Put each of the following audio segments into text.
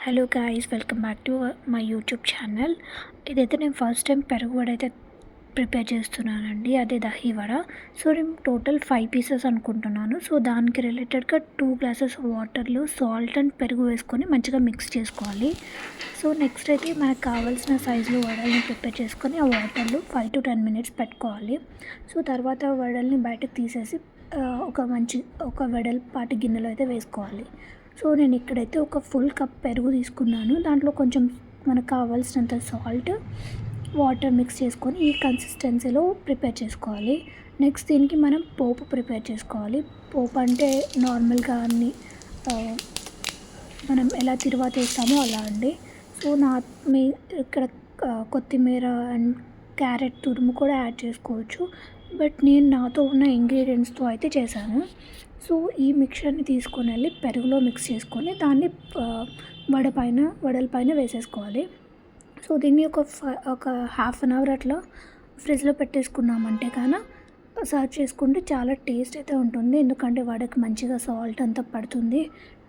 Hello guys, welcome back to my YouTube channel. ఇదైతే నేను first time పెరుగు వడ అయితే ప్రిపేర్ చేస్తున్నానండి. అదే దహి వడ. సో నేను టోటల్ 5 పీసెస్ అనుకుంటున్నాను. సో దానికి రిలేటెడ్గా 2 గ్లాసెస్ వాటర్లో సాల్ట్ అండ్ పెరుగు వేసుకొని మంచిగా మిక్స్ చేసుకోవాలి. సో నెక్స్ట్ అయితే మనకు కావాల్సిన సైజులో వడల్ని ప్రిపేర్ చేసుకొని ఆ వాటర్లో 5 to 10 మినిట్స్ పెట్టుకోవాలి. సో తర్వాత వడల్ని బయటకు తీసేసి ఒక వెడల్పాటి గిన్నెలో అయితే వేసుకోవాలి. సో నేను ఇక్కడైతే ఒక ఫుల్ కప్ పెరుగు తీసుకున్నాను. దాంట్లో కొంచెం మనకు కావాల్సినంత సాల్ట్, వాటర్ మిక్స్ చేసుకొని ఈ కన్సిస్టెన్సీలో ప్రిపేర్ చేసుకోవాలి. నెక్స్ట్ దీనికి మనం పోపు ప్రిపేర్ చేసుకోవాలి. పోపు అంటే నార్మల్గా మనం ఎలా తిరువాత వేస్తామో అలా అండి. సో మీ ఇక్కడ కొత్తిమీర అండ్ క్యారెట్ తురుము కూడా యాడ్ చేసుకోవచ్చు. బట్ నేను నాతో ఉన్న ఇంగ్రీడియంట్స్తో అయితే చేశాను. సో ఈ మిక్చర్ని తీసుకొని వెళ్ళి పెరుగులో మిక్స్ చేసుకొని దాన్ని వడల పైన వేసేసుకోవాలి. సో దీన్ని ఒక హాఫ్ అన్ అవర్ అట్లా ఫ్రిడ్జ్లో పెట్టేసుకున్నామంటే కానీ సర్వ్ చేసుకుంటే చాలా టేస్ట్ అయితే ఉంటుంది. ఎందుకంటే వడకి మంచిగా సాల్ట్ అంతా పడుతుంది,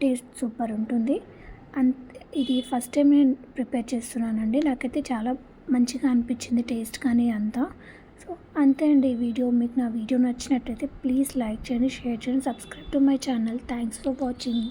టేస్ట్ సూపర్ ఉంటుంది. ఇది ఫస్ట్ టైం నేను ప్రిపేర్ చేస్తున్నానండి. నాకైతే చాలా మంచిగా అనిపించింది టేస్ట్ కానీ అంతా. సో అంతే అండి ఈ వీడియో. మీకు నా వీడియో నచ్చినట్టయితే ప్లీజ్ లైక్ చేయండి, షేర్ చేయండి, subscribe to my channel. Thanks for watching.